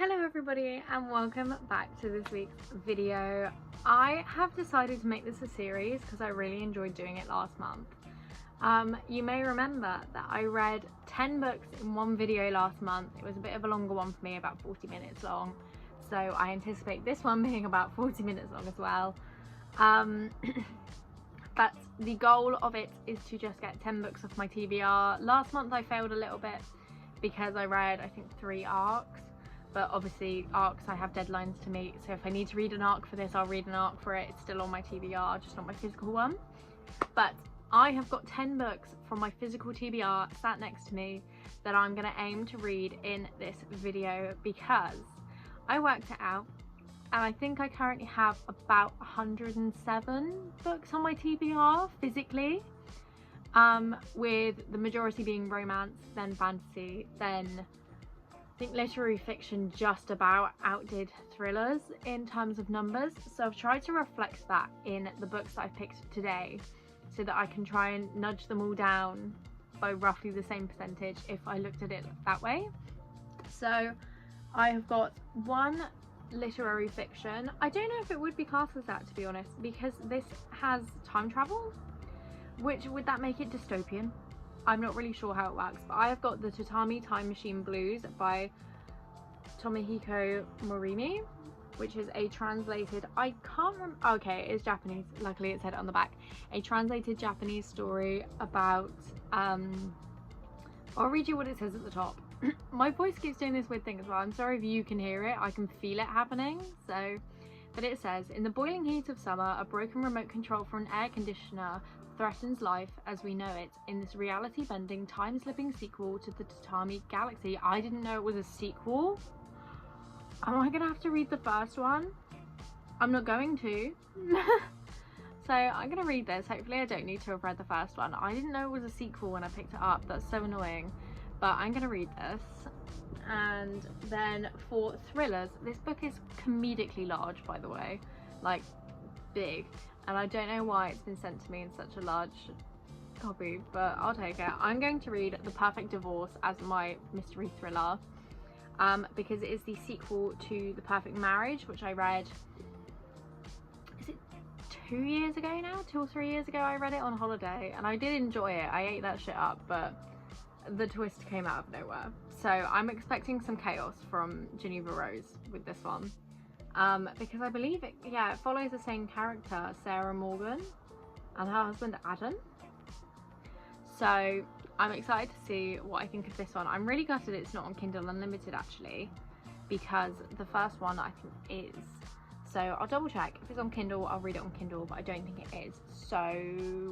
Hello everybody and welcome back to this week's video. I have decided to make this a series because I really enjoyed doing it last month. You may remember that I read 10 books in one video last month. It was a bit of a longer one for me, about 40 minutes long. So I anticipate this one being about 40 minutes long as well. But the goal of it is to just get 10 books off my TBR. Last month I failed a little bit because I read, I think, 3 arcs. But obviously arcs, I have deadlines to meet, so if I need to read an arc for this, I'll read an arc for it. It's still on my TBR, just not my physical one. But I have got 10 books from my physical TBR sat next to me that I'm going to aim to read in this video, because I worked it out and I think I currently have about 107 books on my TBR physically, with the majority being romance, then fantasy, then I think literary fiction just about outdid thrillers in terms of numbers. So I've tried to reflect that in the books that I've picked today so that I can try and nudge them all down by roughly the same percentage if I looked at it that way. So I have got one literary fiction. I don't know if it would be classed as that, to be honest, because this has time travel, which would that make it dystopian? I'm not really sure how it works, but I have got the Tatami Time Machine Blues by Tomohiko Morimi, which is a translated, I can't remember, okay, it's Japanese, luckily it said it on the back, a translated Japanese story about, I'll read you what it says at the top. My voice keeps doing this weird thing as well, I'm sorry if you can hear it, I can feel it happening, so, but it says, in the boiling heat of summer, a broken remote control for an air conditioner threatens life as we know it in this reality-bending, time-slipping sequel to the Tatami Galaxy. I didn't know it was a sequel. Am I gonna have to read the first one? I'm not going to. So I'm gonna read this. Hopefully I don't need to have read the first one. I didn't know it was a sequel when I picked it up. That's so annoying. But I'm gonna read this. And then for thrillers, this book is comedically large, by the way. Like, big. And I don't know why it's been sent to me in such a large copy, but I'll take it. I'm going to read The Perfect Divorce as my mystery thriller, because it is the sequel to The Perfect Marriage, which I read, is it 2 years ago now? 2 or 3 years ago I read it on holiday, and I did enjoy it. I ate that shit up, but the twist came out of nowhere. So I'm expecting some chaos from Geneva Rose with this one. Because I believe it follows the same character, Sarah Morgan, and her husband Adam. So I'm excited to see what I think of this one. I'm really gutted it's not on Kindle Unlimited actually, because the first one I think is. So I'll double check. If it's on Kindle, I'll read it on Kindle, but I don't think it is. So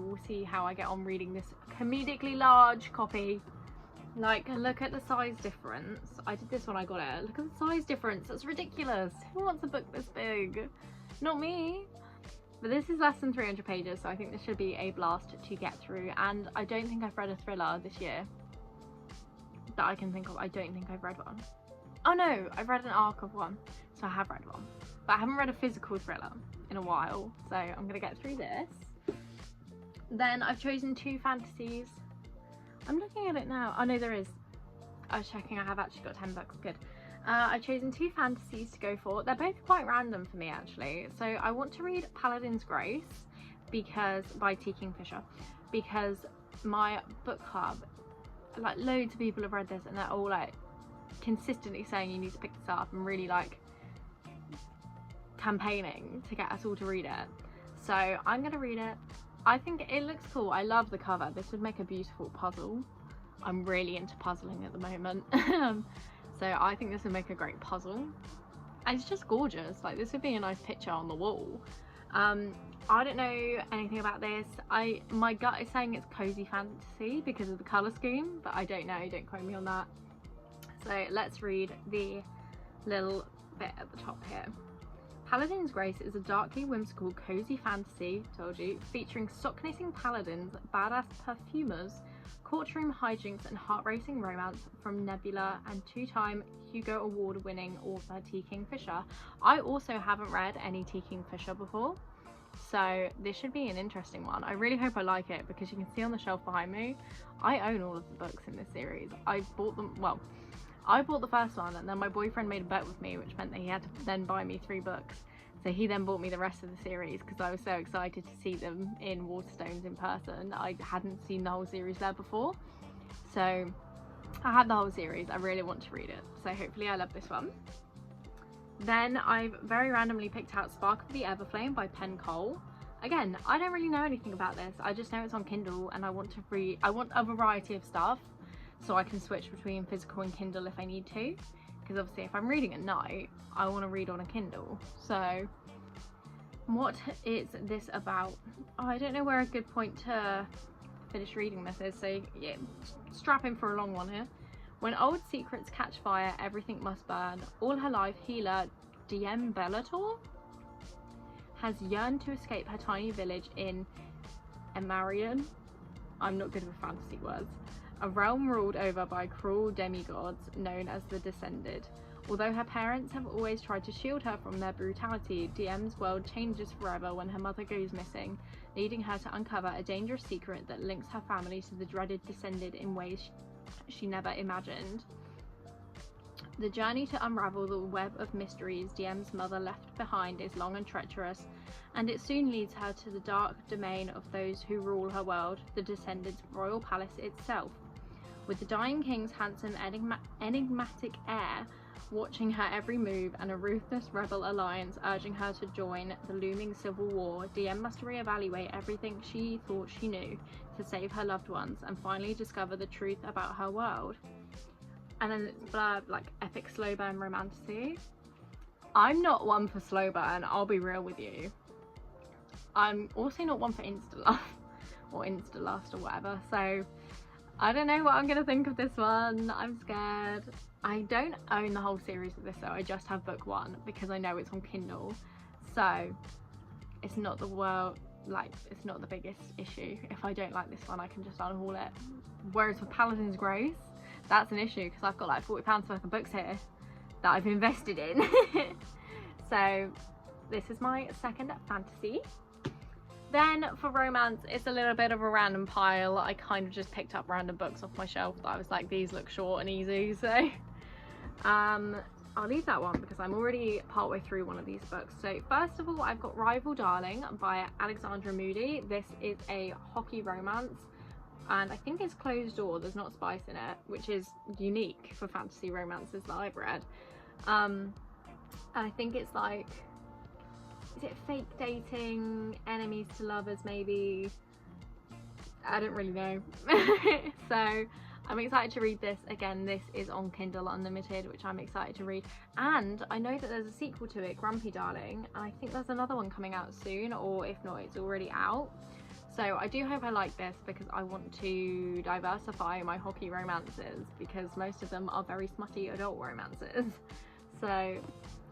we'll see how I get on reading this comedically large copy. Like, look at the size difference. I did this when I got it. Look at the size difference. That's ridiculous. Who wants a book this big? Not me. But this is less than 300 pages, so I think this should be a blast to get through. And I don't think I've read a thriller this year that I can think of. I don't think I've read one. Oh no, I've read an arc of one. So I have read one. But I haven't read a physical thriller in a while. So I'm going to get through this. Then I've chosen 2 fantasies. I'm looking at it now. Oh no, there is. I was checking. I have actually got 10 books. Good. I've chosen 2 fantasies to go for. They're both quite random for me actually. So I want to read Paladin's Grace by T. Kingfisher, because my book club, like, loads of people have read this and they're all like consistently saying you need to pick this up and really like campaigning to get us all to read it. So I'm gonna read it. I think it looks cool. I love the cover. This would make a beautiful puzzle. I'm really into puzzling at the moment. So I think this would make a great puzzle. And it's just gorgeous. Like, this would be a nice picture on the wall. I don't know anything about this. My gut is saying it's cozy fantasy because of the colour scheme, but I don't know. Don't quote me on that. So let's read the little bit at the top here. Paladin's Grace is a darkly whimsical, cozy fantasy, told you, featuring sock-knitting paladins, badass perfumers, courtroom hijinks and heart-racing romance from Nebula and 2-time Hugo Award-winning author T. Kingfisher. I also haven't read any T. Kingfisher before, so this should be an interesting one. I really hope I like it, because you can see on the shelf behind me, I own all of the books in this series. I bought them, well, I bought the first one, and then my boyfriend made a bet with me, which meant that he had to then buy me 3 books. So he then bought me the rest of the series because I was so excited to see them in Waterstones in person. I hadn't seen the whole series there before. So I had the whole series. I really want to read it. So hopefully I love this one. Then I've very randomly picked out Spark of the Everflame by Penn Cole. Again, I don't really know anything about this. I just know it's on Kindle, and I want to read. I want a variety of stuff so I can switch between physical and Kindle if I need to. Because obviously if I'm reading at night, I want to read on a Kindle. So what is this about? Oh, I don't know where a good point to finish reading this is, so yeah, strap in for a long one here. When old secrets catch fire, everything must burn. All her life, healer DM Bellator has yearned to escape her tiny village in Emarion. I'm not good with fantasy words. A realm ruled over by cruel demigods known as the Descended. Although her parents have always tried to shield her from their brutality, DM's world changes forever when her mother goes missing, leading her to uncover a dangerous secret that links her family to the dreaded Descended in ways she never imagined. The journey to unravel the web of mysteries DM's mother left behind is long and treacherous, and it soon leads her to the dark domain of those who rule her world, the Descended's royal palace itself. With the dying king's handsome, enigmatic heir watching her every move and a ruthless rebel alliance urging her to join the looming civil war, DM must reevaluate everything she thought she knew to save her loved ones and finally discover the truth about her world. And then it's blurb like epic slow burn romantasy. I'm not one for slow burn, I'll be real with you. I'm also not one for insta love or insta lust or whatever, so I don't know what I'm gonna think of this one. I'm scared. I don't own the whole series of this though, I just have book 1 because I know it's on Kindle, so it's not the world, like it's not the biggest issue. If I don't like this one I can just unhaul it. Whereas with Paladin's Grace, that's an issue because I've got like £40 worth of books here that I've invested in. So this is my second fantasy. Then for romance, it's a little bit of a random pile. I kind of just picked up random books off my shelf that I was like, these look short and easy, so I'll leave that one because I'm already partway through one of these books. So first of all, I've got Rival Darling by Alexandra Moody. This is a hockey romance, and I think it's closed door, there's not spice in it, which is unique for fantasy romances that I've read. And I think it's like, is it fake dating, enemies to lovers maybe? I don't really know. So I'm excited to read this. Again, this is on Kindle Unlimited, which I'm excited to read. And I know that there's a sequel to it, Grumpy Darling, and I think there's another one coming out soon, or if not, it's already out. So I do hope I like this because I want to diversify my hockey romances because most of them are very smutty adult romances. So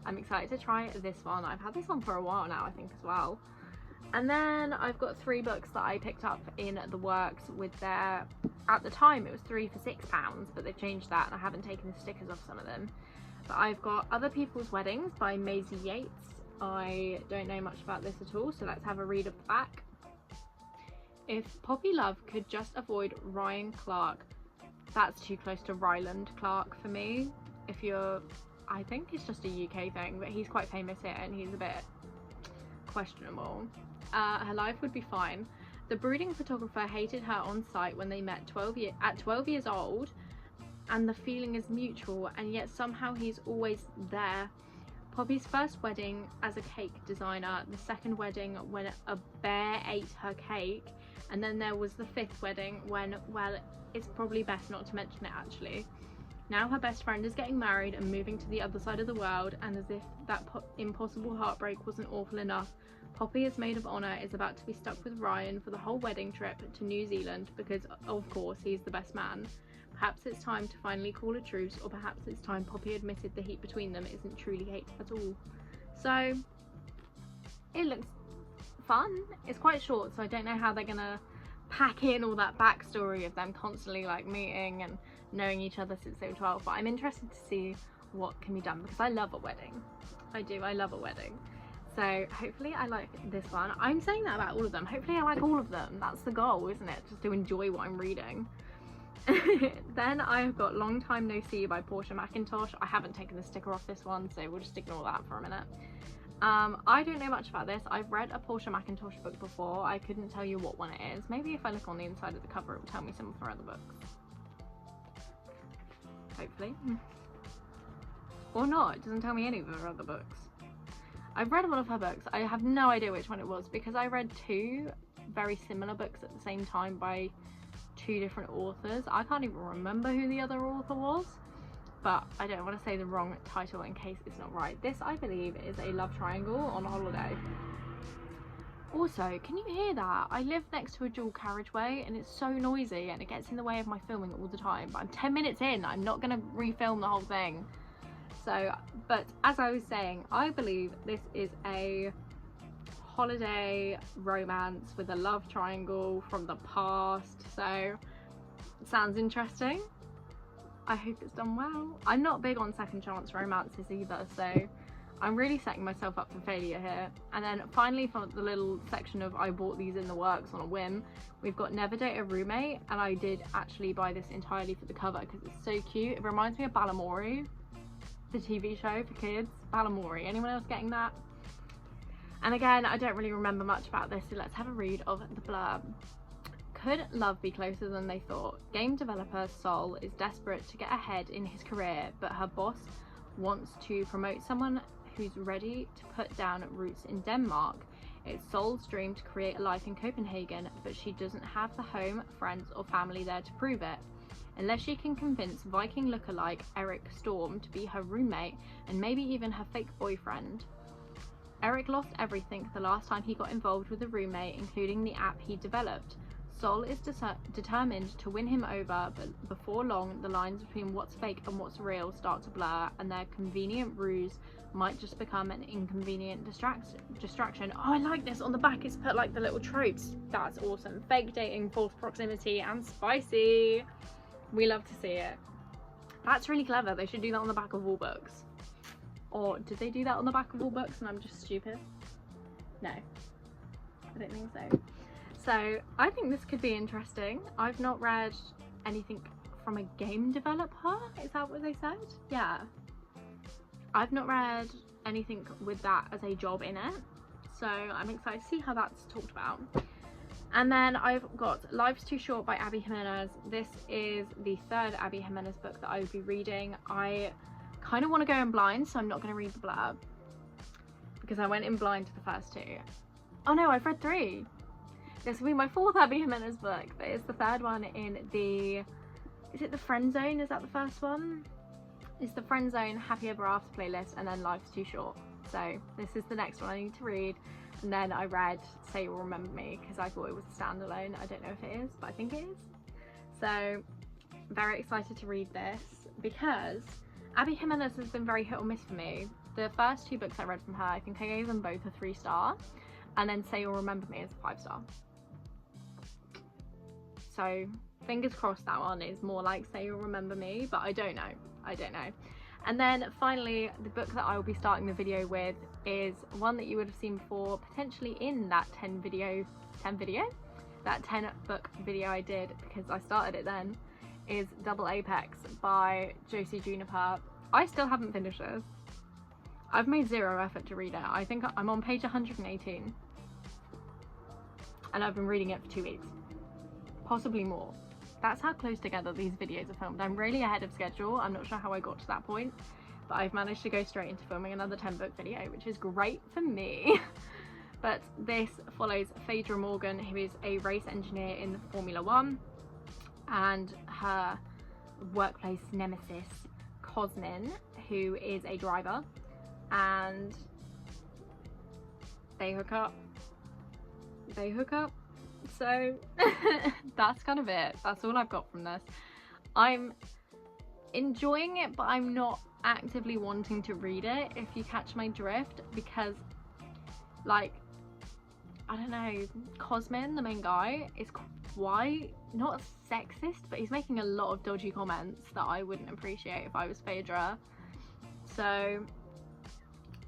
I'm excited to try this one. I've had this one for a while now, I think, as well. And then I've got 3 books that I picked up in the works with their, at the time it was 3 for £6, but they've changed that and I haven't taken the stickers off some of them. But I've got Other People's Weddings by Maisie Yates. I don't know much about this at all, so let's have a read of the back. If Poppy Love could just avoid Ryan Clark, that's too close to Ryland Clark for me. If you're, I think it's just a UK thing, but he's quite famous here and he's a bit questionable. Her life would be fine. The brooding photographer hated her on sight when they met at 12 years old, and the feeling is mutual, and yet somehow he's always there. Poppy's first wedding as a cake designer, the second wedding when a bear ate her cake, and then there was the 5th wedding when, well, it's probably best not to mention it actually. Now her best friend is getting married and moving to the other side of the world, and as if that impossible heartbreak wasn't awful enough, Poppy, as maid of honour, is about to be stuck with Ryan for the whole wedding trip to New Zealand because, of course, he's the best man. Perhaps it's time to finally call a truce, or perhaps it's time Poppy admitted the heat between them isn't truly hate at all. So, it looks fun. It's quite short, so I don't know how they're gonna pack in all that backstory of them constantly like meeting and knowing each other since they were 12, but I'm interested to see what can be done because I love a wedding. I love a wedding. So hopefully I like this one. I'm saying that about all of them. Hopefully I like all of them. That's the goal, isn't it? Just to enjoy what I'm reading. Then I've got Long Time No See by Portia McIntosh. I haven't taken the sticker off this one, so we'll just ignore that for a minute. I don't know much about this. I've read a Portia McIntosh book before. I couldn't tell you what one it is. Maybe if I look on the inside of the cover, it will tell me some of her other books. Hopefully. Or not. It doesn't tell me any of her other books. I've read one of her books. I have no idea which one it was because I read two very similar books at the same time by two different authors. I can't even remember who the other author was, but I don't want to say the wrong title in case it's not right. This, I believe, is a love triangle on holiday. Also, can you hear that? I live next to a dual carriageway and it's so noisy and it gets in the way of my filming all the time, but I'm 10 minutes in. I'm not going to refilm the whole thing. So, but as I was saying, I believe this is a holiday romance with a love triangle from the past, so it sounds interesting. I hope it's done well. I'm not big on second chance romances either, so I'm really setting myself up for failure here. And then finally, for the little section of I bought these in the works on a whim, we've got Never Date a Roommate, and I did actually buy this entirely for the cover because it's so cute. It reminds me of Balamory, the TV show for kids. Balamory, anyone else getting that? And again, I don't really remember much about this, so let's have a read of the blurb. Could love be closer than they thought? Game developer Sol is desperate to get ahead in his career, but her boss wants to promote someone who's ready to put down roots in Denmark. It's Sol's dream to create a life in Copenhagen, but she doesn't have the home, friends or family there to prove it. Unless she can convince Viking lookalike Eric Storm to be her roommate and maybe even her fake boyfriend. Eric lost everything the last time he got involved with a roommate, including the app he developed. Sol is determined to win him over, but before long, the lines between what's fake and what's real start to blur, and their convenient ruse might just become an inconvenient distraction. Oh, I like this. On the back, it's put like the little tropes. That's awesome. Fake dating, false proximity, and spicy. We love to see it. That's really clever. They should do that on the back of all books. Or did they do that on the back of all books and I'm just stupid? No, I don't think so. So I think this could be interesting. I've not read anything from a game developer. Is that what they said? Yeah. I've not read anything with that as a job in it. So I'm excited to see how that's talked about. And then I've got Life's Too Short by Abby Jimenez. This is the third Abby Jimenez book that I would be reading. I kind of want to go in blind, so I'm not going to read the blurb because I went in blind to the first two. Oh no, I've read three. This will be my fourth Abby Jimenez book, but it's the third one in the, is it the Friend Zone? Is that the first one? It's the Friend Zone Happy Ever After playlist, and then Life's Too Short. So this is the next one I need to read. And then I read Say You'll Remember Me because I thought it was a standalone. I don't know if it is, but I think it is. So very excited to read this because Abby Jimenez has been very hit or miss for me. The first two books I read from her, I think I gave them both a 3-star, and then Say You'll Remember Me is a 5-star. So fingers crossed that one is more like Say You'll Remember Me, but I don't know. I don't know. And then finally, the book that I will be starting the video with is one that you would have seen before, potentially in that 10 book video I did, because I started it then, is Double Apex by Josie Juniper. I still haven't finished this. I've made zero effort to read it. I think I'm on page 118 and I've been reading it for 2 weeks, possibly more. That's how close together these videos are filmed. I'm really ahead of schedule. I'm not sure how I got to that point, but I've managed to go straight into filming another 10 book video, which is great for me. But this follows Phaedra Morgan, who is a race engineer in Formula 1, and her workplace nemesis, Cosmin, who is a driver, and they hook up. So that's kind of it. That's all I've got from this. I'm enjoying it, but I'm not actively wanting to read it, if you catch my drift, because, like, I don't know, Cosmin, the main guy, is quite, not sexist, but he's making a lot of dodgy comments that I wouldn't appreciate if I was Phaedra. So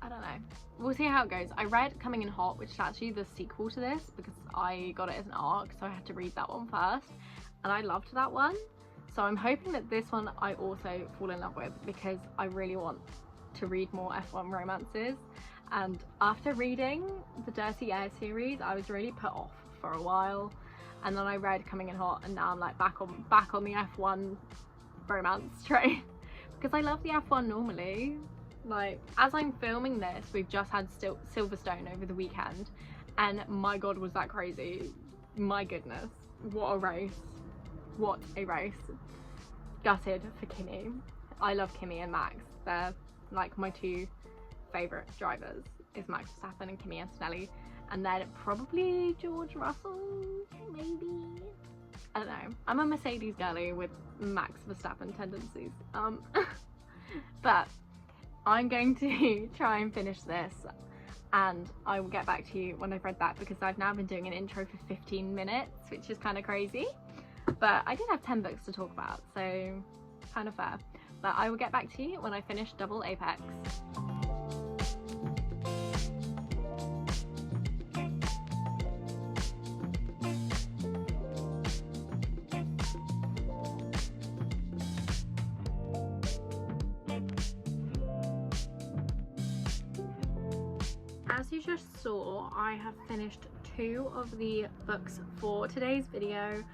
I don't know. We'll see how it goes. I read Coming in Hot, which is actually the sequel to this, because I got it as an ARC, so I had to read that one first, and I loved that one. So I'm hoping that this one I also fall in love with, because I really want to read more F1 romances. And after reading the Dirty Air series, I was really put off for a while, and then I read Coming in Hot, and now I'm like back on the F1 romance train because I love the F1 normally. Like, as I'm filming this, we've just had Silverstone over the weekend, and my god, was that crazy. My goodness, what a race. What a race. Gutted for Kimi. I love Kimi and Max. They're like my two favourite drivers, is Max Verstappen and Kimi Antonelli, and then probably George Russell, maybe. I don't know. I'm a Mercedes girly with Max Verstappen tendencies. But I'm going to try and finish this, and I will get back to you when I've read that, because I've now been doing an intro for 15 minutes, which is kind of crazy. But I did have 10 books to talk about, so kind of fair. But I will get back to you when I finish Double Apex. As you just saw, I have finished 2 of the books for today's video.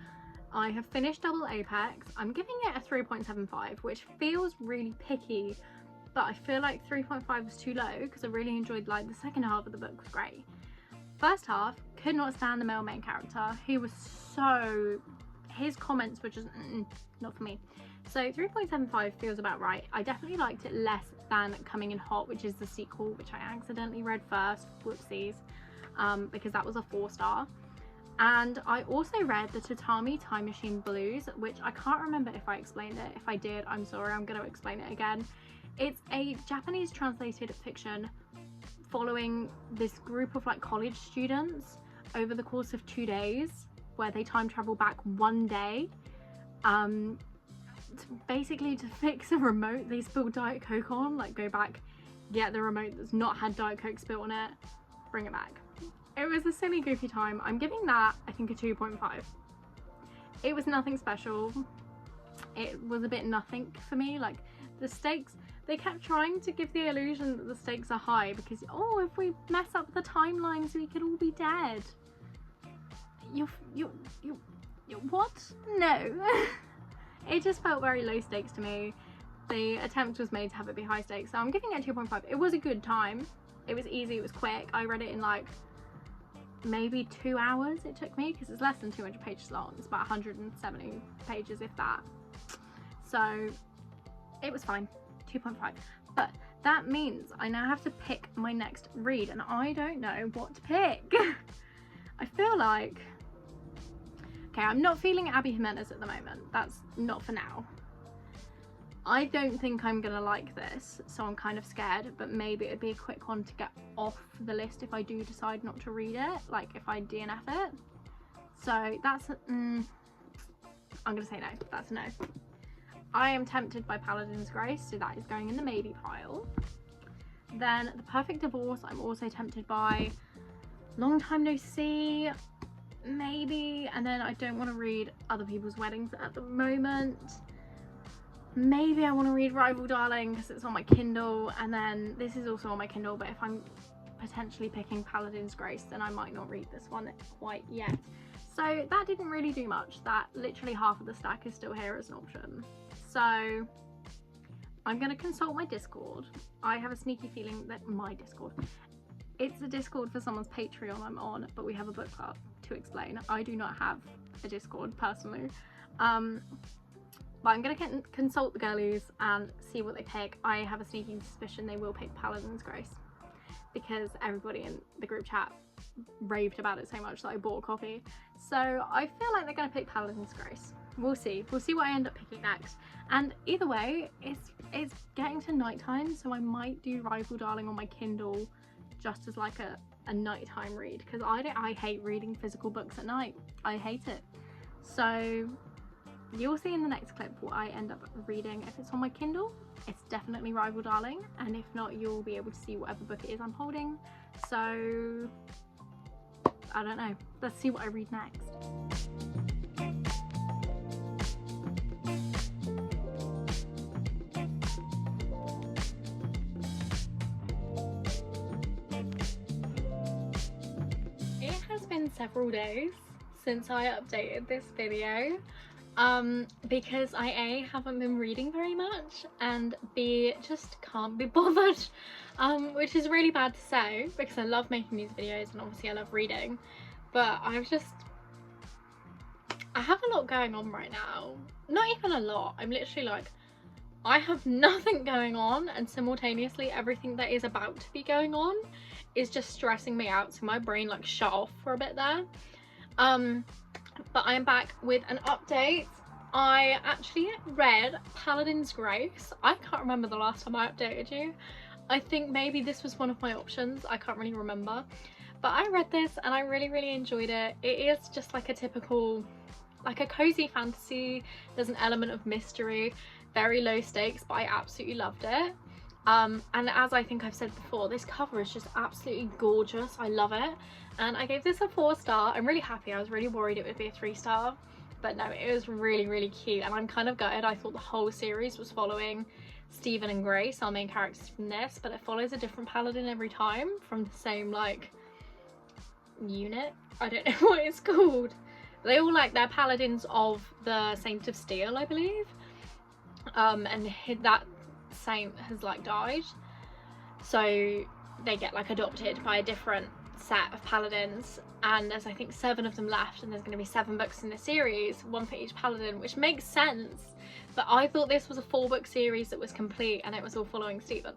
I have finished Double Apex. I'm giving it a 3.75, which feels really picky, but I feel like 3.5 was too low because I really enjoyed, like, the second half of the book was great. First half, could not stand the male main character. He was so... his comments were just not for me. So 3.75 feels about right. I definitely liked it less than Coming in Hot, which is the sequel, which I accidentally read first, whoopsies, because that was a 4-star. And I also read the Tatami Time Machine Blues, which I can't remember if I explained it. If I did, I'm sorry, I'm going to explain it again. It's a Japanese translated fiction following this group of like college students over the course of 2 days, where they time travel back 1 day. Basically to fix a remote they spilled Diet Coke on, like go back, get the remote that's not had Diet Coke spilt on it, bring it back. It was a silly goofy time. I'm giving that, I think, a 2.5. It was nothing special. It was a bit nothing for me. Like, the stakes, they kept trying to give the illusion that the stakes are high because, oh, if we mess up the timelines we could all be dead. You what? No. It just felt very low stakes to me. The attempt was made to have it be high stakes, so I'm giving it a 2.5. It was a good time. It was easy, it was quick. I read it in like maybe 2 hours it took me, because it's less than 200 pages long. It's about 170 pages, if that. So it was fine. 2.5. But that means I now have to pick my next read, and I don't know what to pick. I feel like... okay, I'm not feeling Abby Jimenez at the moment. That's not for now. I don't think I'm gonna like this, so I'm kind of scared, but maybe it'd be a quick one to get off the list if I do decide not to read it, like if I DNF it. So that's I'm gonna say no. That's a no. I am tempted by Paladin's Grace, so that is going in the maybe pile. Then The Perfect Divorce, I'm also tempted by. Long Time No See, maybe. And then I don't want to read other people's weddings at the moment. Maybe I want to read Rival Darling because it's on my Kindle, and then this is also on my Kindle, but if I'm potentially picking Paladin's Grace, then I might not read this one quite yet. So that didn't really do much. That literally half of the stack is still here as an option. So I'm going to consult my Discord. I have a sneaky feeling that my Discord, it's a Discord for someone's Patreon I'm on, but we have a book club. To explain, I do not have a Discord personally. But I'm going to consult the girlies and see what they pick. I have a sneaking suspicion they will pick Paladin's Grace, because everybody in the group chat raved about it so much that I bought a copy. So I feel like they're going to pick Paladin's Grace. We'll see. We'll see what I end up picking next. And either way, it's getting to nighttime, so I might do Rival Darling on my Kindle just as like a nighttime read, because I hate reading physical books at night. I hate it. So you'll see in the next clip what I end up reading. If it's on my Kindle, it's definitely Rival Darling, and if not, you'll be able to see whatever book it is I'm holding. So I don't know. Let's see what I read next. several days since I updated this video, because I A, haven't been reading very much, and B, just can't be bothered, which is really bad to say because I love making these videos and obviously I love reading, but I have a lot going on right now. Not even a lot, I'm literally like, I have nothing going on, and simultaneously everything that is about to be going on is just stressing me out, so my brain like shut off for a bit there. But I'm back with an update. I actually read Paladin's Grace. I can't remember the last time I updated you. I think maybe this was one of my options, I can't really remember, but I read this and I really enjoyed it. It is just like a typical, like a cozy fantasy. There's an element of mystery, very low stakes, but I absolutely loved it. And as I think I've said before, this cover is just absolutely gorgeous. I love it, and I gave this a 4-star. I'm really happy. I was really worried it would be a 3-star, but no, it was really cute, and I'm kind of gutted. I thought the whole series was following Stephen and Grace, our main characters from this, but it follows a different paladin every time from the same like unit. I don't know what it's called. They all like, they're paladins of the Saint of Steel, I believe, and that saint has like died, so they get like adopted by a different set of paladins, and there's I think 7 of them left, and there's going to be 7 books in the series, 1 for each paladin, which makes sense, but I thought this was a 4-book series that was complete and it was all following Stephen.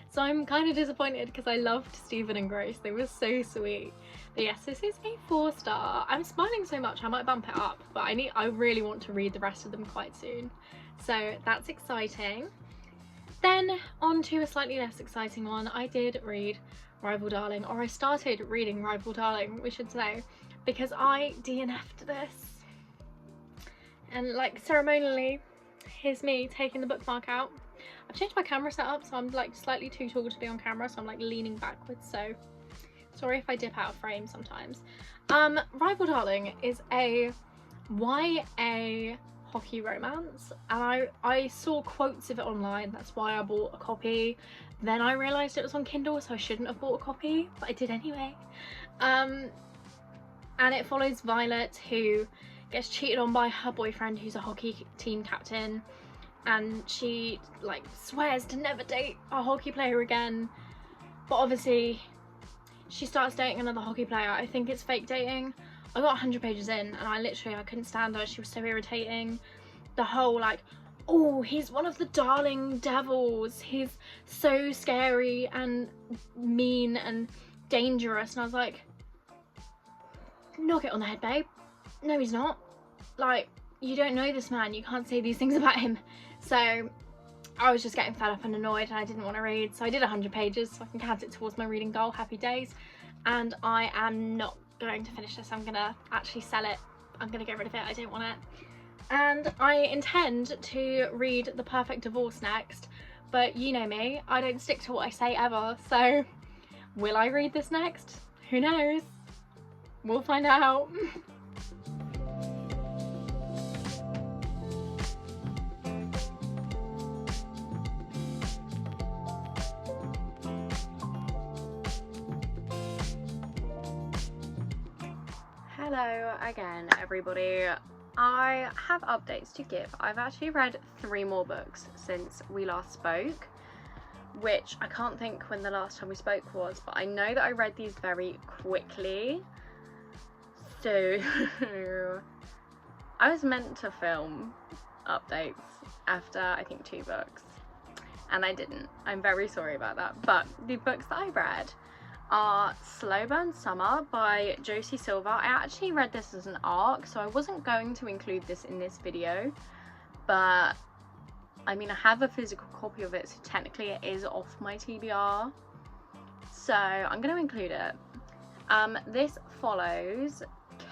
So I'm kind of disappointed because I loved Stephen and Grace, they were so sweet. But yes, this is a 4-star. I'm smiling so much I might bump it up, but I really want to read the rest of them quite soon, so that's exciting. Then on to a slightly less exciting one. I did read Rival Darling, or I started reading Rival Darling, we should say, because I DNF'd this. And like ceremonially, here's me taking the bookmark out. I've changed my camera setup, so I'm like slightly too tall to be on camera, so I'm like leaning backwards, so sorry if I dip out of frame sometimes. Rival Darling is a YA hockey romance, and I saw quotes of it online, that's why I bought a copy. Then I realised it was on Kindle, so I shouldn't have bought a copy, but I did anyway. And it follows Violet, who gets cheated on by her boyfriend, who's a hockey team captain, and she like swears to never date a hockey player again, but obviously she starts dating another hockey player. I think it's fake dating. I got 100 pages in and I couldn't stand her. She was so irritating. The whole like, oh, he's one of the darling devils, he's so scary and mean and dangerous, and I was like, knock it on the head, babe. No, he's not. Like, you don't know this man, you can't say these things about him. So I was just getting fed up and annoyed, and I didn't want to read, so I did 100 pages so I can count it towards my reading goal. Happy days. And I am not going to finish this. I'm gonna actually sell it. I'm gonna get rid of it. I don't want it. And I intend to read The Perfect Divorce next, but you know me, I don't stick to what I say ever, so will I read this next? Who knows? We'll find out. Hello again, everybody. I have updates to give. I've actually read 3 more books since we last spoke, which I can't think when the last time we spoke was, but I know that I read these very quickly. So I was meant to film updates after I think 2 books, and I didn't. I'm very sorry about that. But the books that I read are Slow Burn Summer by Josie Silver. I actually read this as an arc, so I wasn't going to include this in this video, but I mean, I have a physical copy of it, so technically it is off my TBR, so I'm going to include it. This follows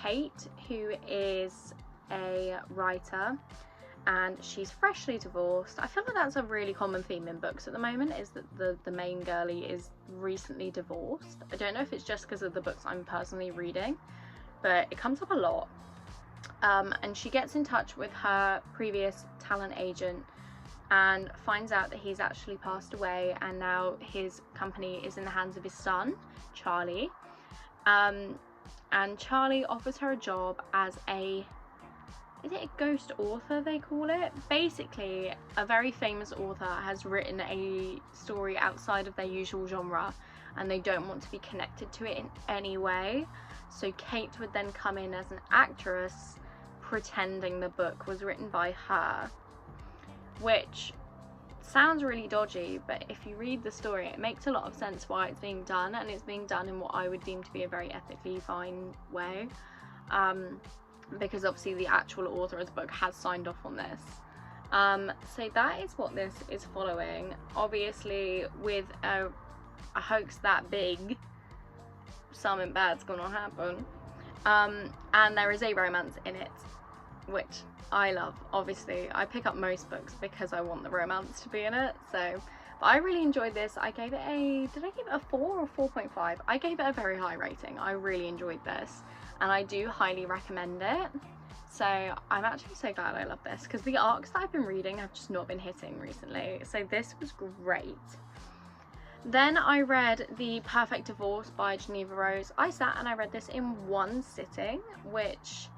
Kate, who is a writer, and she's freshly divorced. I feel like that's a really common theme in books at the moment, is that the main girlie is recently divorced. I don't know if it's just because of the books I'm personally reading, but it comes up a lot. And she gets in touch with her previous talent agent and finds out that he's actually passed away, and now his company is in the hands of his son, Charlie. and Charlie offers her a job as is it a ghost author they call it? Basically, a very famous author has written a story outside of their usual genre and they don't want to be connected to it in any way. So Kate would then come in as an actress pretending the book was written by her, which sounds really dodgy, but if you read the story it makes a lot of sense why it's being done, and it's being done in what I would deem to be a very ethically fine way, because obviously the actual author of the book has signed off on this. So that is what this is following. Obviously with a hoax that big, something bad's gonna happen, and there is a romance in it, which I love. Obviously I pick up most books because I want the romance to be in it, so but I really enjoyed this. I gave it did I give it a 4 or 4.5? I gave it a very high rating. I really enjoyed this and I do highly recommend it. So I'm actually so glad I love this, because the arcs that I've been reading have just not been hitting recently, so this was great. Then I read The Perfect Divorce by Geneva Rose. I sat and I read this in one sitting, which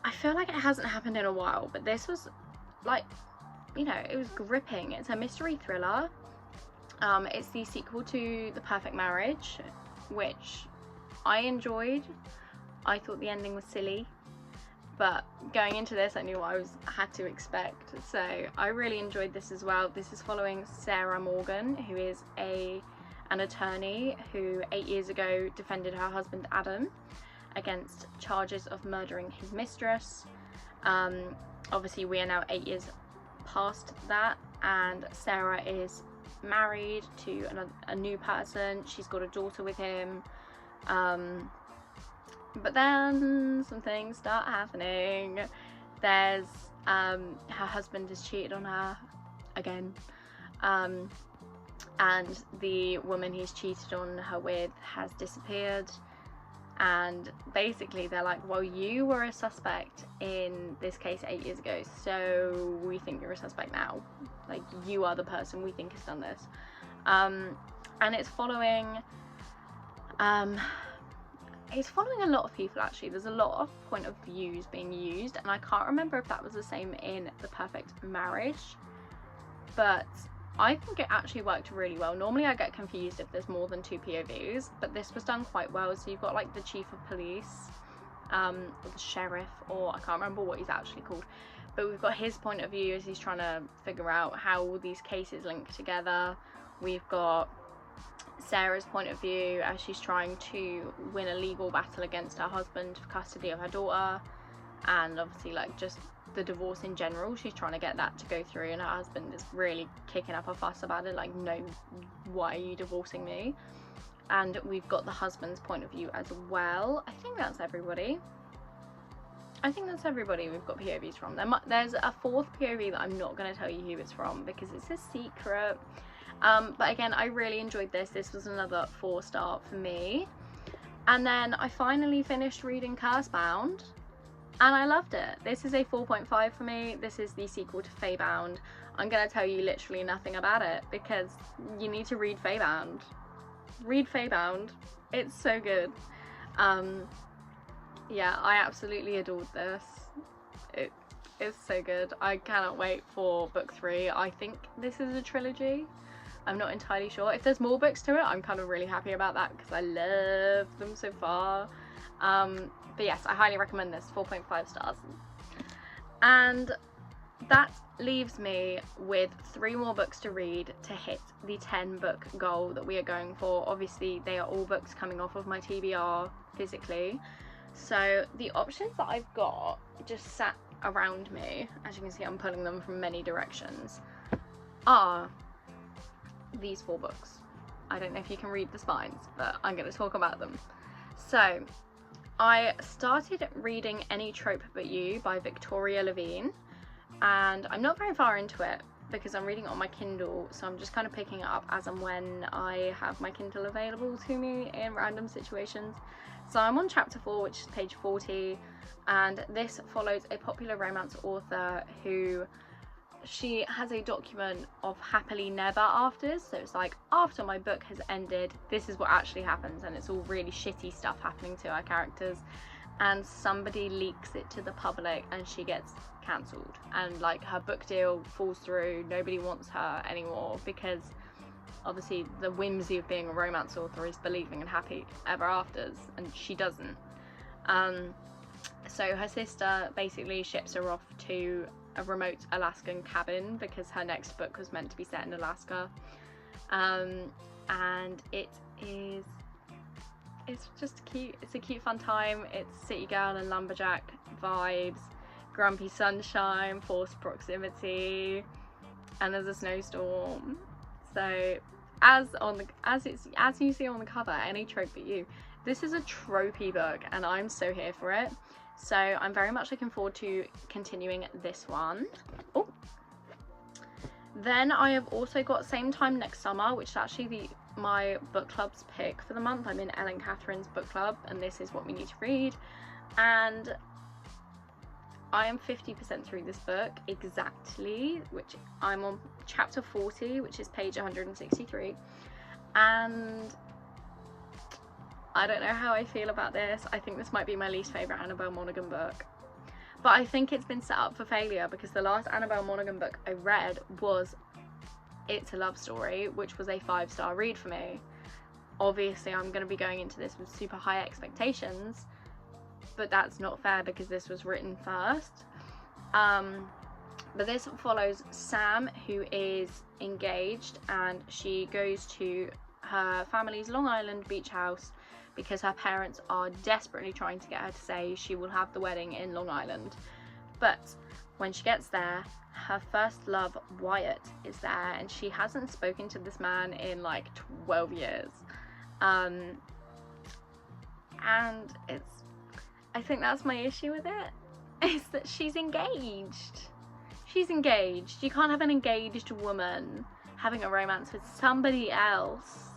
I feel like it hasn't happened in a while, but this was like, you know, it was gripping. It's a mystery thriller. It's the sequel to The Perfect Marriage, which I enjoyed. I thought the ending was silly, but going into this I knew what I had to expect, so I really enjoyed this as well. This is following Sarah Morgan, who is an attorney who 8 years ago defended her husband Adam against charges of murdering his mistress. Obviously we are now 8 years past that, and Sarah is married to a new person. She's got a daughter with him, but then some things start happening. There's her husband has cheated on her again, and the woman he's cheated on her with has disappeared, and basically they're like, well, you were a suspect in this case 8 years ago, so we think you're a suspect now, like you are the person we think has done this. And it's following a lot of people actually. There's a lot of point of views being used, and I can't remember if that was the same in The Perfect Marriage, but I think it actually worked really well. Normally I get confused if there's more than 2 POVs, but this was done quite well. So you've got like the chief of police, or the sheriff, or I can't remember what he's actually called, but we've got his point of view as he's trying to figure out how all these cases link together. We've got Sarah's point of view as she's trying to win a legal battle against her husband for custody of her daughter, and obviously like just the divorce in general. She's trying to get that to go through, and her husband is really kicking up a fuss about it, like, no, why are you divorcing me? And we've got the husband's point of view as well. I think that's everybody. We've got POVs from. There's a 4th POV that I'm not going to tell you who it's from because it's a secret. But again, I really enjoyed this. This was another 4-star for me. And then I finally finished reading Cursebound, and I loved it. This is a 4.5 for me. This is the sequel to Feybound. I'm going to tell you literally nothing about it because you need to read Feybound. Read Feybound. It's so good. Yeah, I absolutely adored this. It is so good. I cannot wait for book 3. I think this is a trilogy. I'm not entirely sure. If there's more books to it, I'm kind of really happy about that because I love them so far. But yes, I highly recommend this. 4.5 stars. And that leaves me with 3 more books to read to hit the 10 book goal that we are going for. Obviously, they are all books coming off of my TBR physically. So the options that I've got just sat around me, as you can see I'm pulling them from many directions, are these 4 books. I don't know if you can read the spines, but I'm going to talk about them. So I started reading Any Trope But You by Victoria Levine, and I'm not very far into it because I'm reading it on my Kindle, so I'm just kind of picking it up as and when I have my Kindle available to me in random situations. So I'm on chapter 4, which is page 40, and this follows a popular romance author who she has a document of happily never afters, so it's like, after my book has ended, this is what actually happens, and it's all really shitty stuff happening to our characters, and somebody leaks it to the public and she gets cancelled, and like her book deal falls through, nobody wants her anymore, because obviously the whimsy of being a romance author is believing in happy ever afters, and she doesn't. So her sister basically ships her off to a remote Alaskan cabin because her next book was meant to be set in Alaska, and it's just cute. It's a cute fun time. It's city girl and lumberjack vibes, grumpy sunshine, forced proximity, and there's a snowstorm. So as you see on the cover, Any Trope But You, this is a tropey book and I'm so here for it. So I'm very much looking forward to continuing this one. Oh, then I have also got Same Time Next Summer, which is actually my book club's pick for the month. I'm in Ellen Catherine's book club and this is what we need to read, and I am 50% through this book exactly, which I'm on chapter 40, which is page 163, and I don't know how I feel about this. I think this might be my least favourite Annabelle Monaghan book, but I think it's been set up for failure because the last Annabelle Monaghan book I read was It's a Love Story, which was a 5-star read for me. Obviously I'm going to be going into this with super high expectations, but that's not fair because this was written first. But this follows Sam, who is engaged, and she goes to her family's Long Island beach house because her parents are desperately trying to get her to say she will have the wedding in Long Island. But when she gets there, her first love, Wyatt, is there, and she hasn't spoken to this man in like 12 years. And I think that's my issue with it, is that she's engaged. She's engaged. You can't have an engaged woman having a romance with somebody else.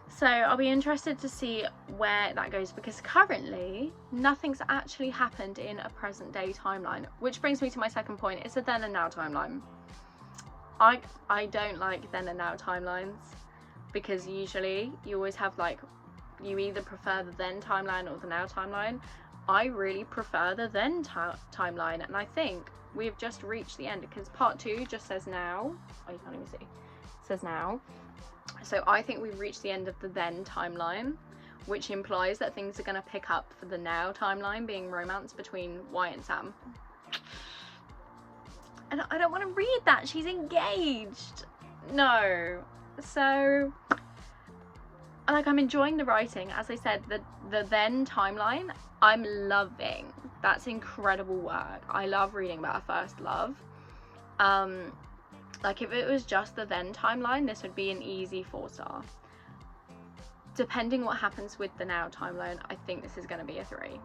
So I'll be interested to see where that goes, because currently nothing's actually happened in a present day timeline, which brings me to my second point. It's a then and now timeline. I don't like then and now timelines, because usually you always have like, you either prefer the then timeline or the now timeline. I really prefer the then timeline, and I think we've just reached the end because part 2 just says now. Oh, you can't even see. It says now. So I think we've reached the end of the then timeline, which implies that things are going to pick up for the now timeline, being romance between Wyatt and Sam. And I don't want to read that. She's engaged. No. So, like, I'm enjoying the writing. As I said, the then timeline, I'm loving. That's incredible work. I love reading about a first love. Like, if it was just the then timeline, this would be an easy 4-star. Depending what happens with the now timeline, I think this is going to be a 3.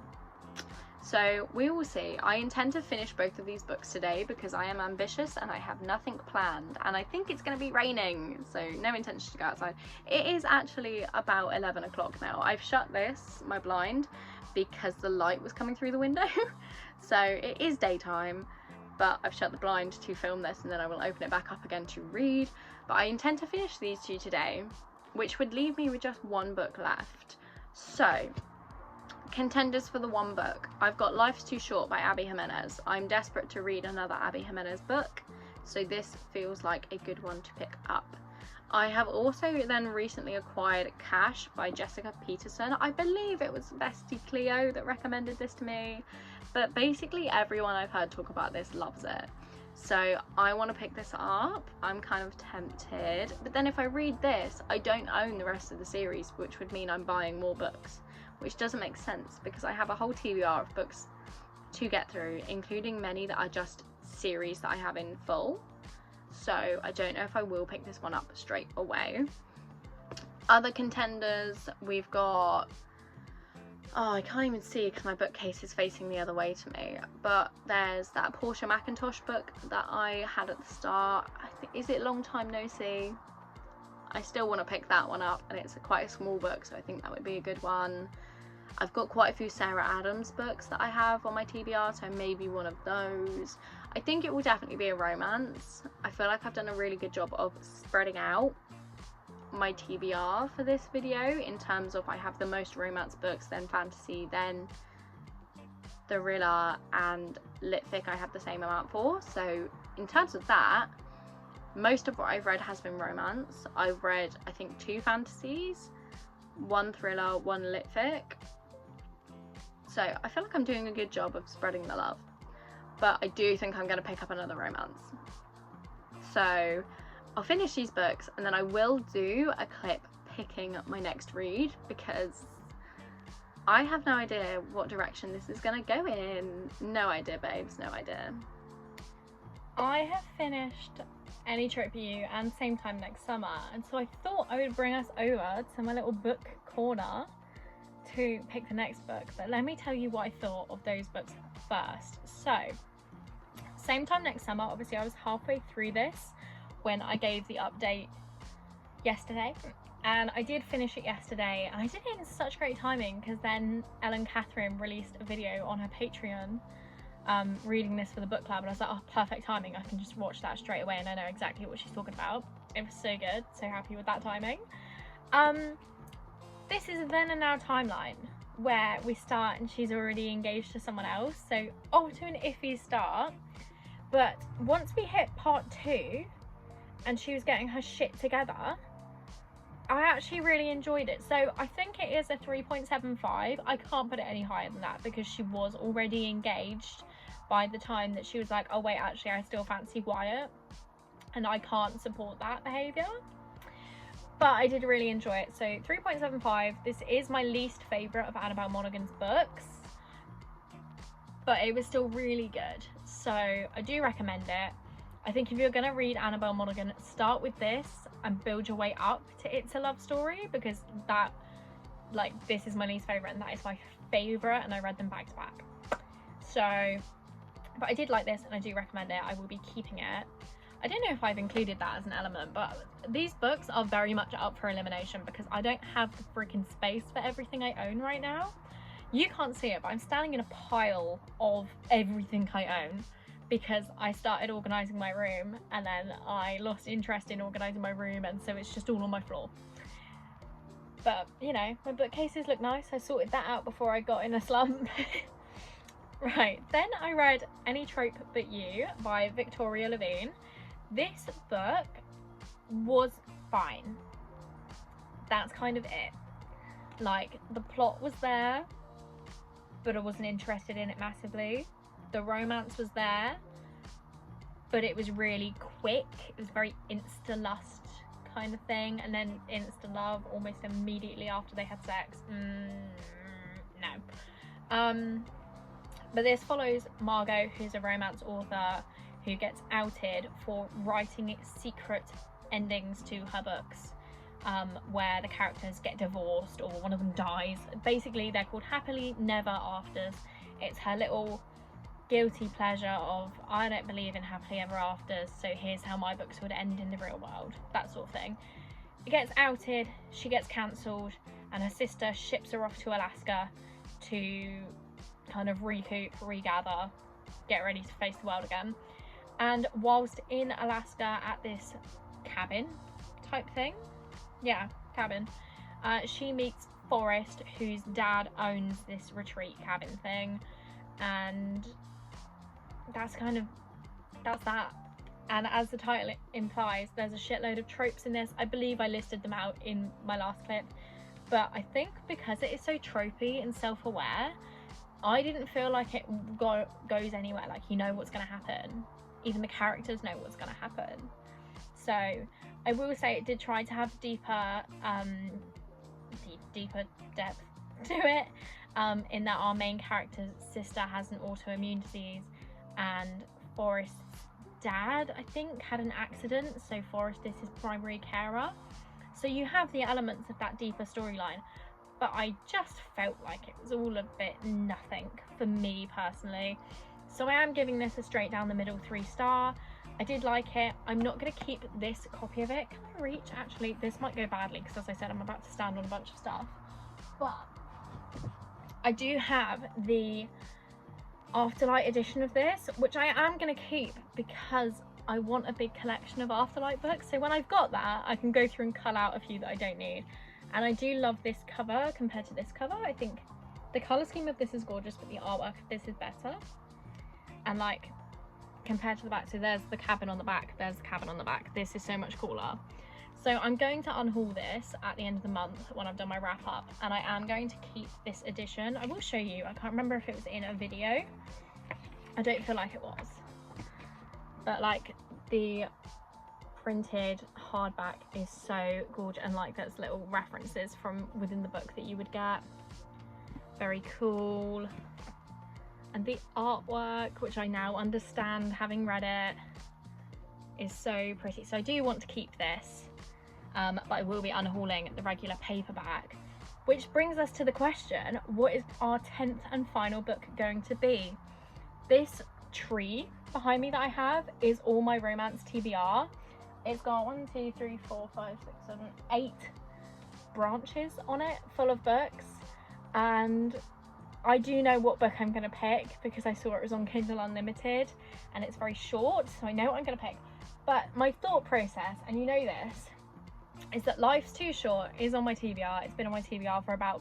So we will see. I intend to finish both of these books today because I am ambitious and I have nothing planned, and I think it's going to be raining, so no intention to go outside. It is actually about 11 o'clock now. I've shut my blind, because the light was coming through the window. So it is daytime, but I've shut the blind to film this, and then I will open it back up again to read. But I intend to finish these 2 today, which would leave me with just 1 book left. So, contenders for the 1 book. I've got Life's Too Short by Abby Jimenez. I'm desperate to read another Abby Jimenez book, so this feels like a good one to pick up. I have also then recently acquired Cash by Jessica Peterson. I believe it was Bestie Cleo that recommended this to me, but basically everyone I've heard talk about this loves it. So I want to pick this up. I'm kind of tempted, but then if I read this, I don't own the rest of the series, which would mean I'm buying more books, which doesn't make sense because I have a whole TBR of books to get through, including many that are just series that I have in full. So I don't know if I will pick this one up straight away. Other contenders, we've got, oh, I can't even see because my bookcase is facing the other way to me, but there's that Portia McIntosh book that I had at the start. I think, is it Long Time No See? I still want to pick that one up, and it's quite a small book, so I think that would be a good one. I've got quite a few Sarah Adams books that I have on my TBR, so maybe one of those. I think it will definitely be a romance. I feel like I've done a really good job of spreading out my TBR for this video in terms of I have the most romance books, then fantasy, then thriller, and lit fic I have the same amount for. So in terms of that, most of what I've read has been romance. I've read, I think, 2 fantasies, 1 thriller, 1 lit fic. So I feel like I'm doing a good job of spreading the love. But I do think I'm going to pick up another romance. So I'll finish these books and then I will do a clip picking my next read, because I have no idea what direction this is going to go in. No idea, babes, no idea. I have finished Any Trope You and Same Time Next Summer, and so I thought I would bring us over to my little book corner to pick the next book. But let me tell you what I thought of those books first. So Same Time Next Summer, obviously I was halfway through this when I gave the update yesterday, and I did finish it yesterday, and I did it in such great timing because then Ellen Catherine released a video on her Patreon reading this for the book club, and I was like, oh, perfect timing, I can just watch that straight away and I know exactly what she's talking about. It was so good, so happy with that timing. This is a then and now timeline where we start and she's already engaged to someone else, so off to an iffy start. But once we hit part 2 and she was getting her shit together, I actually really enjoyed it. So I think it is a 3.75. I can't put it any higher than that because she was already engaged by the time that she was like, oh wait, actually I still fancy Wyatt, and I can't support that behaviour. But I did really enjoy it. So 3.75. This is my least favourite of Annabelle Monaghan's books, but it was still really good. So I do recommend it. I think if you're going to read Annabelle Monaghan, start with this and build your way up to It's a Love Story, because that, like, this is my least favourite and that is my favourite, and I read them back to back. So, but I did like this and I do recommend it. I will be keeping it. I don't know if I've included that as an element, but these books are very much up for elimination because I don't have the freaking space for everything I own right now. You can't see it, but I'm standing in a pile of everything I own because I started organising my room and then I lost interest in organising my room, and so it's just all on my floor. But, you know, my bookcases look nice. I sorted that out before I got in a slump. Right, then I read Any Trope But You by Victoria Levine. This book was fine. That's kind of it. Like, the plot was there, but I wasn't interested in it massively. The romance was there, but it was really quick. It was very insta-lust kind of thing, and then insta-love almost immediately after they had sex. No. But this follows Margot, who's a romance author who gets outed for writing secret endings to her books, where the characters get divorced or one of them dies. Basically, they're called happily never afters. It's her little guilty pleasure of, I don't believe in happily ever afters, so here's how my books would end in the real world, that sort of thing. It gets outed, she gets cancelled, and her sister ships her off to Alaska to kind of recoup, regather, get ready to face the world again. And whilst in Alaska at this cabin type thing, yeah, cabin, she meets Forrest, whose dad owns this retreat cabin thing, and that's that. And as the title implies, there's a shitload of tropes in this. I believe I listed them out in my last clip, but I think because it is so tropey and self-aware, I didn't feel like it goes anywhere. Like, you know what's going to happen. Even the characters know what's going to happen. So I will say it did try to have deeper depth to it, in that our main character's sister has an autoimmune disease, and Forrest's dad, I think, had an accident, so Forrest is his primary carer. So you have the elements of that deeper storyline, but I just felt like it was all a bit nothing for me personally. So I am giving this a straight down the middle 3-star. I did like it. I'm not going to keep this copy of it. Can I reach? Actually, this might go badly because, as I said, I'm about to stand on a bunch of stuff. But I do have the Afterlight edition of this, which I am going to keep because I want a big collection of Afterlight books. So when I've got that, I can go through and cull out a few that I don't need. And I do love this cover compared to this cover. I think the colour scheme of this is gorgeous, but the artwork of this is better. And like, compared to the back, so there's the cabin on the back, there's the cabin on the back. This is so much cooler. So I'm going to unhaul this at the end of the month when I've done my wrap up, and I am going to keep this edition. I will show you. I can't remember if it was in a video. I don't feel like it was. But like, the printed hardback is so gorgeous, and like there's little references from within the book that you would get. Very cool. And the artwork, which I now understand having read it, is so pretty. So I do want to keep this, but I will be unhauling the regular paperback. Which brings us to the question, what is our 10th and final book going to be? This tree behind me that I have is all my romance TBR. It's got 1, 2, 3, 4, 5, 6, 7, 8 branches on it full of books, and I do know what book I'm going to pick because I saw it was on Kindle Unlimited and it's very short, so I know what I'm going to pick. But my thought process, and you know this, is that Life's Too Short is on my TBR. It's been on my TBR for about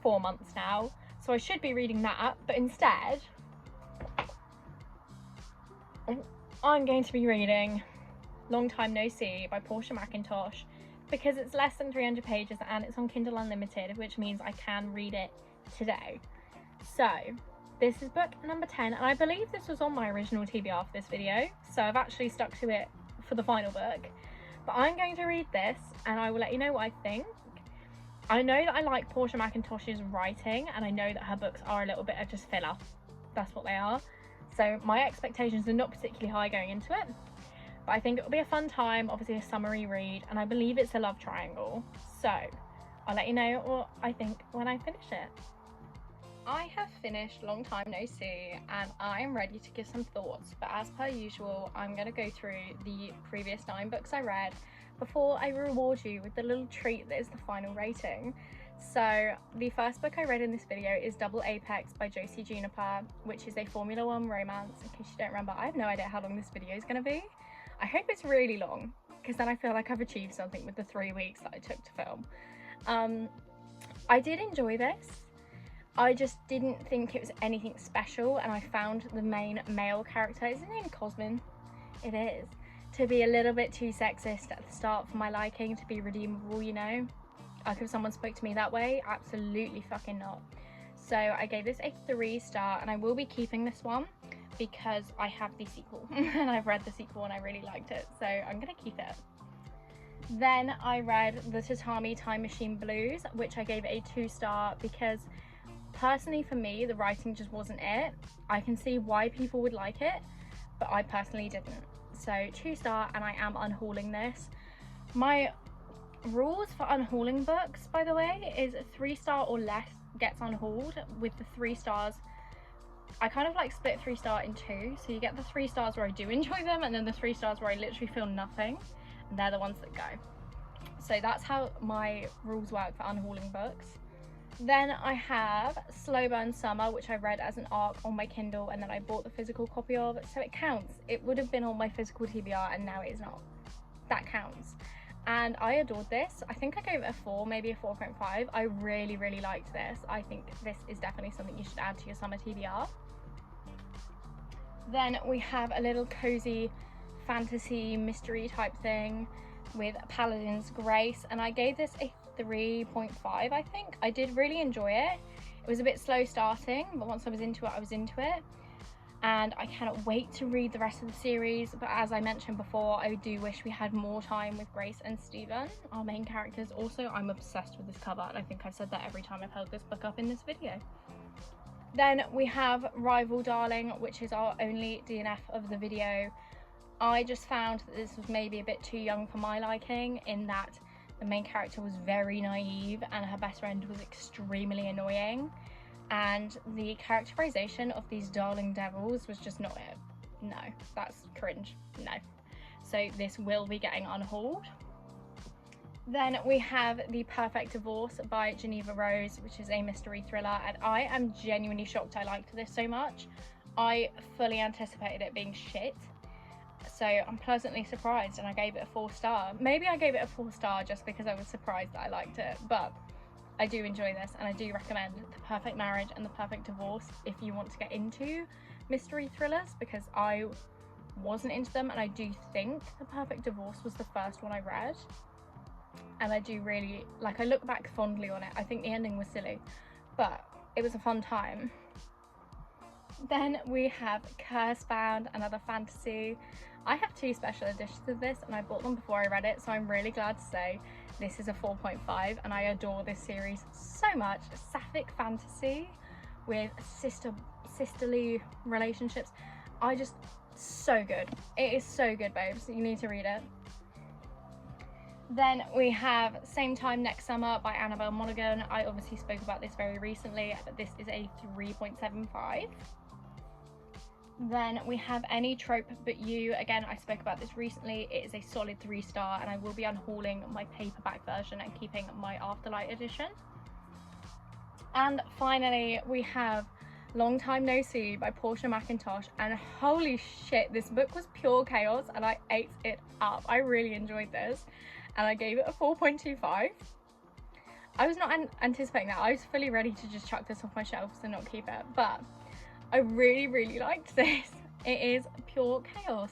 4 months now, so I should be reading that, but instead I'm going to be reading Long Time No See by Portia McIntosh because it's less than 300 pages and it's on Kindle Unlimited, which means I can read it today. So this is book number 10, and I believe this was on my original TBR for this video, so I've actually stuck to it for the final book. But I'm going to read this and I will let you know what I think. I know that I like Portia McIntosh's writing, and I know that her books are a little bit of just filler. That's what they are. So my expectations are not particularly high going into it, but I think it will be a fun time, obviously a summery read, and I believe it's a love triangle. So I'll let you know what I think when I finish it. I have finished Long Time No See and I am ready to give some thoughts, but as per usual I'm going to go through the previous 9 books I read before I reward you with the little treat that is the final rating. So the first book I read in this video is Double Apex by Josie Juniper, which is a Formula 1 romance. In case you don't remember, I have no idea how long this video is going to be. I hope it's really long, because then I feel like I've achieved something with the 3 weeks that I took to film. I did enjoy this. I just didn't think it was anything special, and I found the main male character, is his name Cosmin? It is. To be a little bit too sexist at the start for my liking, to be redeemable, you know? Like if someone spoke to me that way, absolutely fucking not. So I gave this a 3-star, and I will be keeping this one because I have the sequel and I've read the sequel and I really liked it, so I'm gonna keep it. Then I read the Tatami Time Machine Blues, which I gave a 2-star because personally for me the writing just wasn't it. I can see why people would like it, but I personally didn't. So 2-star, and I am unhauling this. My rules for unhauling books, by the way, is 3-star or less gets unhauled. With the 3 stars, I kind of like split 3-star in 2, so you get the 3 stars where I do enjoy them, and then the 3 stars where I literally feel nothing, and they're the ones that go. So that's how my rules work for unhauling books. Then I have Slow Burn Summer, which I read as an ARC on my Kindle, and then I bought the physical copy of, so it counts. It would have been on my physical TBR and now it is not. That counts. And I adored this. I think I gave it a 4, maybe a 4.5. I really, really liked this. I think this is definitely something you should add to your summer TBR. Then we have a little cozy fantasy mystery type thing with Paladin's Grace, and I gave this a 3.5, I think. I did really enjoy it. It was a bit slow starting, but once I was into it, I was into it. And I cannot wait to read the rest of the series, but as I mentioned before, I do wish we had more time with Grace and Stephen, our main characters. Also, I'm obsessed with this cover, and I think I've said that every time I've held this book up in this video. Then we have Rival Darling, which is our only DNF of the video. I just found that this was maybe a bit too young for my liking, in that the main character was very naive and her best friend was extremely annoying, and the characterization of these darling devils was just not it. No, that's cringe. No. So this will be getting unhauled. Then we have The Perfect Divorce by Geneva Rose, which is a mystery thriller, and I am genuinely shocked I liked this so much. I fully anticipated it being shit, so I'm pleasantly surprised, and I gave it a 4-star. Maybe I gave it a 4-star just because I was surprised that I liked it, but I do enjoy this, and I do recommend The Perfect Marriage and The Perfect Divorce if you want to get into mystery thrillers, because I wasn't into them, and I do think The Perfect Divorce was the first one I read, and I do really, like, I look back fondly on it. I think the ending was silly, but it was a fun time. Then we have Cursebound, another fantasy. I have 2 special editions of this, and I bought them before I read it, so I'm really glad to say this is a 4.5, and I adore this series so much. Sapphic fantasy with sisterly relationships. So good. It is so good, babes. You need to read it. Then we have Same Time Next Summer by Annabelle Monaghan. I obviously spoke about this very recently, but this is a 3.75. Then we have Any Trope But You. Again, I spoke about this recently. It is a solid 3-star, and I will be unhauling my paperback version and keeping my Afterlight edition. And finally, we have Long Time No See by Portia McIntosh, and holy shit, this book was pure chaos, and I ate it up. I really enjoyed this, and I gave it a 4.25. I was not anticipating that. I was fully ready to just chuck this off my shelves and not keep it, but I really liked this. It is pure chaos.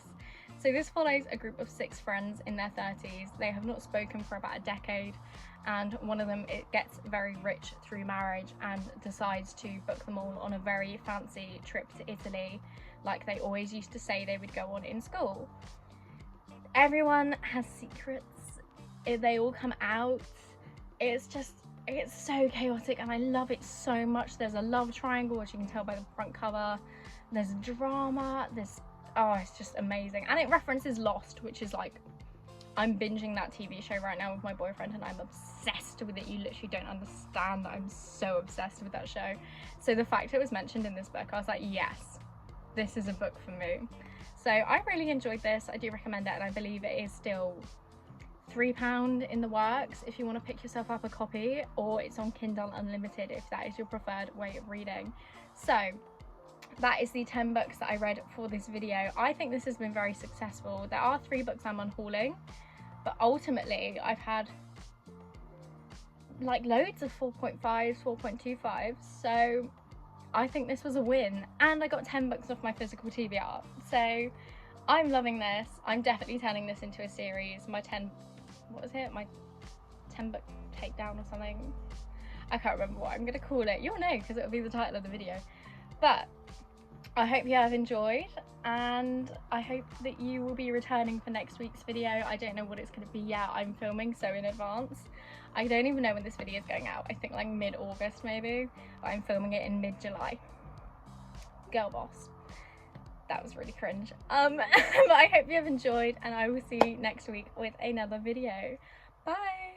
So this follows a group of 6 friends in their 30s. They have not spoken for about a decade, and one of them, it gets very rich through marriage and decides to book them all on a very fancy trip to Italy, like they always used to say they would go on in school. Everyone has secrets. They all come out. It's so chaotic, and I love it so much. There's a love triangle, which you can tell by the front cover. There's drama. It's just amazing. And it references Lost, which is like, I'm binging that TV show right now with my boyfriend, and I'm obsessed with it. You literally don't understand that I'm so obsessed with that show. So the fact it was mentioned in this book, I was like, yes, this is a book for me. So I really enjoyed this. I do recommend it, and I believe it is still £3 in the works if you want to pick yourself up a copy, or it's on Kindle Unlimited if that is your preferred way of reading. So that is the 10 books that I read for this video. I think this has been very successful. There are 3 books I'm unhauling, but ultimately I've had like loads of 4.5s, 4.25s, so I think this was a win, and I got 10 books off my physical TBR, so I'm loving this. I'm definitely turning this into a series. My 10 book takedown or something. I can't remember what I'm gonna call it. You'll know because it'll be the title of the video. But I hope you have enjoyed, and I hope that you will be returning for next week's video. I don't know what it's gonna be yet. I'm filming so in advance. I don't even know when this video is going out. I think like mid-August maybe, but I'm filming it in mid-July. Girl boss. That was really cringe. But I hope you have enjoyed, and I will see you next week with another video. Bye!